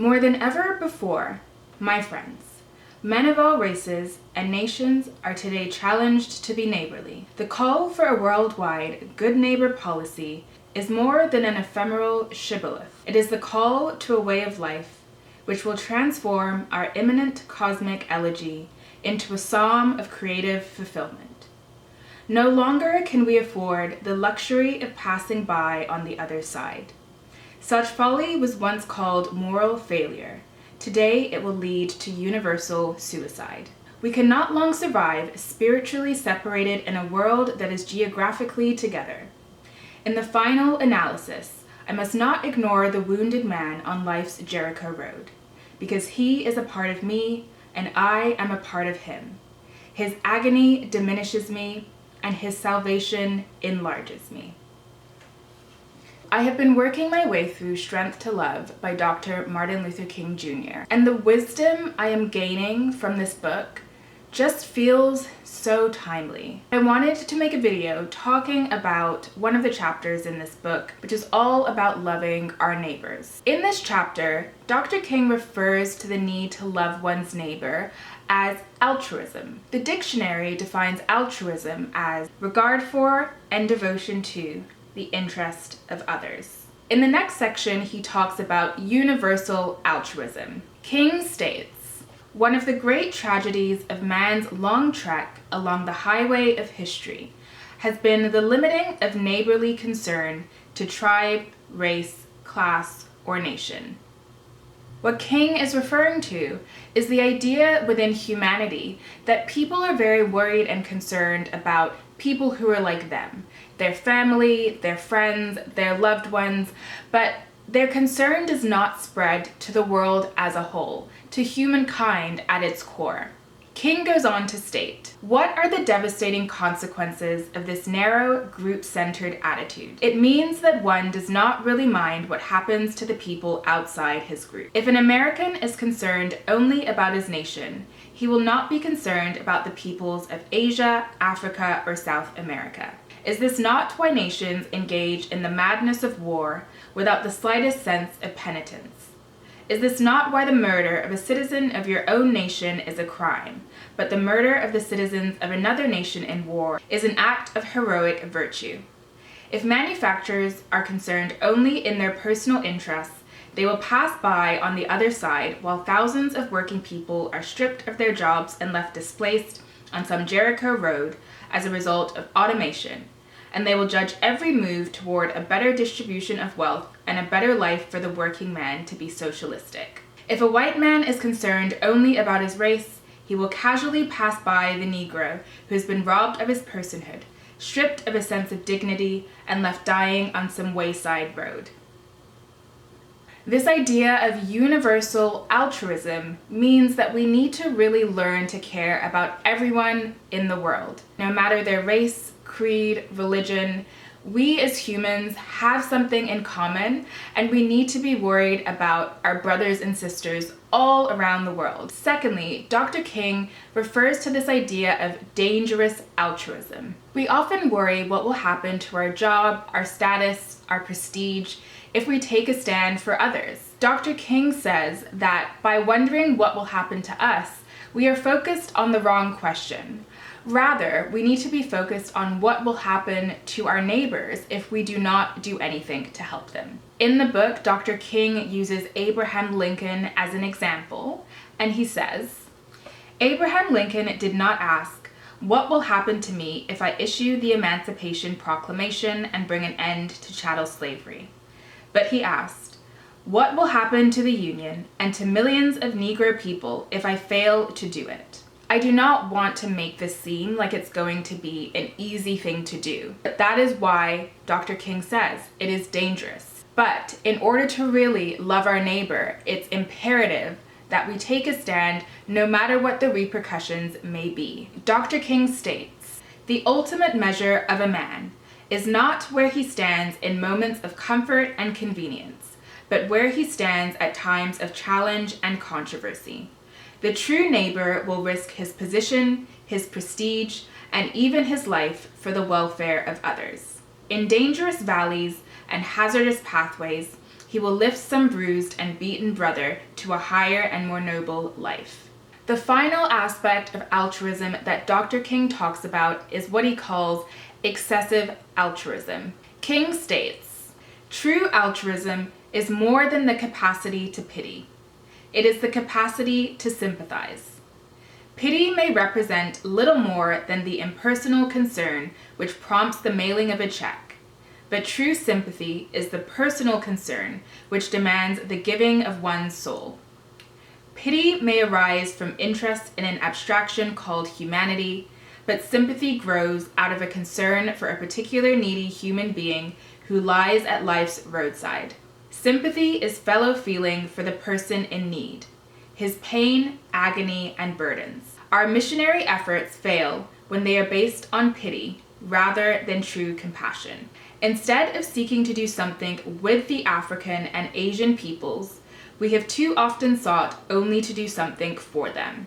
More than ever before, my friends, men of all races and nations are today challenged to be neighborly. The call for a worldwide good neighbor policy is more than an ephemeral shibboleth. It is the call to a way of life which will transform our imminent cosmic elegy into a psalm of creative fulfillment. No longer can we afford the luxury of passing by on the other side. Such folly was once called moral failure. Today it will lead to universal suicide. We cannot long survive spiritually separated in a world that is geographically together. In the final analysis, I must not ignore the wounded man on life's Jericho road, because he is a part of me and I am a part of him. His agony diminishes me and his salvation enlarges me. I have been working my way through Strength to Love by Dr. Martin Luther King Jr., and the wisdom I am gaining from this book just feels so timely. I wanted to make a video talking about one of the chapters in this book, which is all about loving our neighbors. In this chapter, Dr. King refers to the need to love one's neighbor as altruism. The dictionary defines altruism as regard for and devotion to the interest of others. In the next section, he talks about universal altruism. King states, "One of the great tragedies of man's long trek along the highway of history has been the limiting of neighborly concern to tribe, race, class, or nation." What King is referring to is the idea within humanity that people are very worried and concerned about people who are like them, their family, their friends, their loved ones, but their concern does not spread to the world as a whole, to humankind at its core. King goes on to state, "What are the devastating consequences of this narrow, group-centered attitude? It means that one does not really mind what happens to the people outside his group. If an American is concerned only about his nation, he will not be concerned about the peoples of Asia, Africa, or South America. Is this not why nations engage in the madness of war without the slightest sense of penitence? Is this not why the murder of a citizen of your own nation is a crime, but the murder of the citizens of another nation in war is an act of heroic virtue? If manufacturers are concerned only in their personal interests, they will pass by on the other side while thousands of working people are stripped of their jobs and left displaced on some Jericho road as a result of automation, and they will judge every move toward a better distribution of wealth and a better life for the working man to be socialistic. If a white man is concerned only about his race, he will casually pass by the Negro who has been robbed of his personhood, stripped of a sense of dignity, and left dying on some wayside road." This idea of universal altruism means that we need to really learn to care about everyone in the world, no matter their race, creed, religion. We as humans have something in common, and we need to be worried about our brothers and sisters all around the world. Secondly, Dr. King refers to this idea of dangerous altruism. We often worry what will happen to our job, our status, our prestige, if we take a stand for others. Dr. King says that by wondering what will happen to us, we are focused on the wrong question. Rather, we need to be focused on what will happen to our neighbors if we do not do anything to help them. In the book, Dr. King uses Abraham Lincoln as an example, and he says, "Abraham Lincoln did not ask, 'What will happen to me if I issue the Emancipation Proclamation and bring an end to chattel slavery?' But he asked, 'What will happen to the Union and to millions of Negro people if I fail to do it?' I do not want to make this seem like it's going to be an easy thing to do, but that is why Dr. King says it is dangerous. But in order to really love our neighbor, it's imperative that we take a stand no matter what the repercussions may be." Dr. King states, "The ultimate measure of a man is not where he stands in moments of comfort and convenience, but where he stands at times of challenge and controversy. The true neighbor will risk his position, his prestige, and even his life for the welfare of others. In dangerous valleys and hazardous pathways, he will lift some bruised and beaten brother to a higher and more noble life. The final aspect of altruism that Dr. King talks about is what he calls excessive altruism. King states, "True altruism is more than the capacity to pity. It is the capacity to sympathize. Pity may represent little more than the impersonal concern which prompts the mailing of a check, but true sympathy is the personal concern which demands the giving of one's soul. Pity may arise from interest in an abstraction called humanity, but sympathy grows out of a concern for a particular needy human being who lies at life's roadside. Sympathy is fellow feeling for the person in need, his pain, agony, and burdens. Our missionary efforts fail when they are based on pity rather than true compassion. Instead of seeking to do something with the African and Asian peoples, we have too often sought only to do something for them.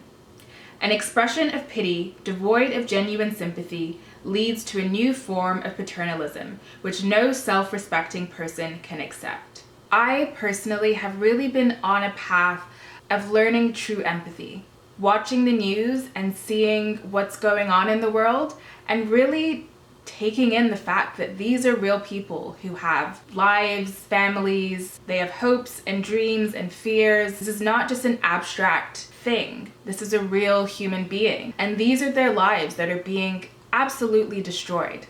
An expression of pity devoid of genuine sympathy leads to a new form of paternalism, which no self-respecting person can accept. I personally have really been on a path of learning true empathy, watching the news and seeing what's going on in the world, and really taking in the fact that these are real people who have lives, families, they have hopes and dreams and fears. This is not just an abstract thing. This is a real human being. And these are their lives that are being absolutely destroyed.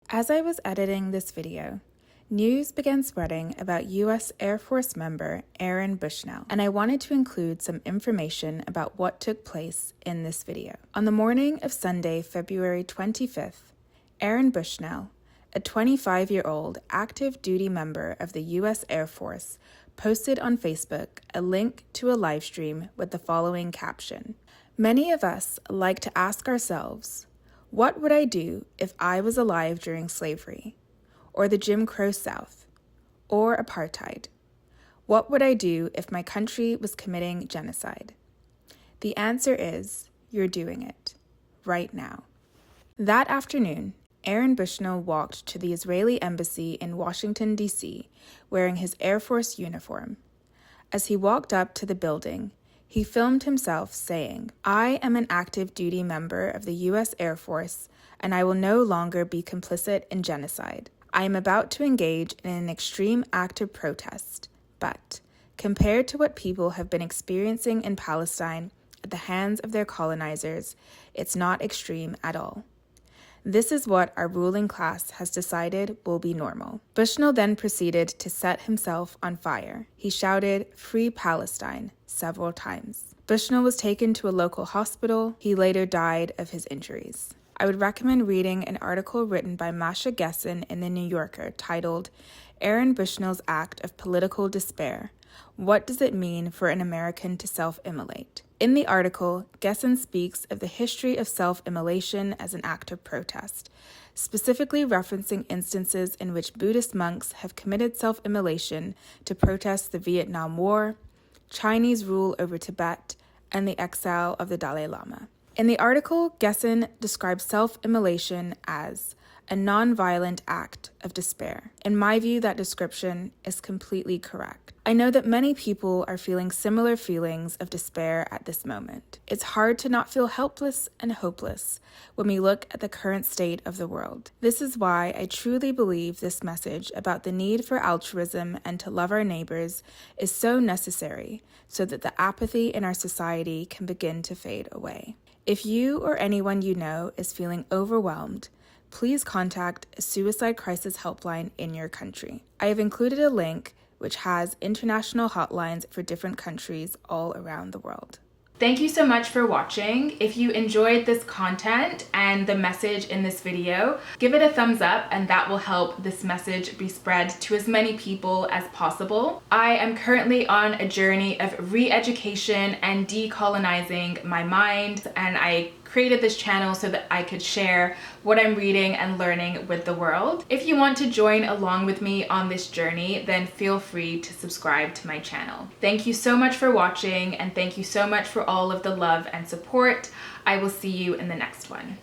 As I was editing this video, news began spreading about U.S. Air Force member Aaron Bushnell, and I wanted to include some information about what took place in this video. On the morning of Sunday, February 25th, Aaron Bushnell, a 25-year-old active duty member of the U.S. Air Force, posted on Facebook a link to a live stream with the following caption. Many of us like to ask ourselves, what would I do if I was alive during slavery? Or the Jim Crow South, or apartheid? What would I do if my country was committing genocide? The answer is, you're doing it, right now. That afternoon, Aaron Bushnell walked to the Israeli embassy in Washington, D.C., wearing his Air Force uniform. As he walked up to the building, he filmed himself saying, "I am an active duty member of the U.S. Air Force, and I will no longer be complicit in genocide. I am about to engage in an extreme act of protest, but compared to what people have been experiencing in Palestine at the hands of their colonizers, it's not extreme at all. This is what our ruling class has decided will be normal." Bushnell then proceeded to set himself on fire. He shouted, "Free Palestine," several times. Bushnell was taken to a local hospital. He later died of his injuries. I would recommend reading an article written by Masha Gessen in The New Yorker titled, "Aaron Bushnell's Act of Political Despair. What does it mean for an American to self-immolate?" In the article, Gessen speaks of the history of self-immolation as an act of protest, specifically referencing instances in which Buddhist monks have committed self-immolation to protest the Vietnam War, Chinese rule over Tibet, and the exile of the Dalai Lama. In the article, Gessen describes self-immolation as a non-violent act of despair. In my view, that description is completely correct. I know that many people are feeling similar feelings of despair at this moment. It's hard to not feel helpless and hopeless when we look at the current state of the world. This is why I truly believe this message about the need for altruism and to love our neighbors is so necessary so that the apathy in our society can begin to fade away. If you or anyone you know is feeling overwhelmed, please contact a suicide crisis helpline in your country. I have included a link which has international hotlines for different countries all around the world. Thank you so much for watching. If you enjoyed this content and the message in this video, give it a thumbs up and that will help this message be spread to as many people as possible. I am currently on a journey of re-education and decolonizing my mind, and I created this channel so that I could share what I'm reading and learning with the world. If you want to join along with me on this journey, then feel free to subscribe to my channel. Thank you so much for watching, and thank you so much for all of the love and support. I will see you in the next one.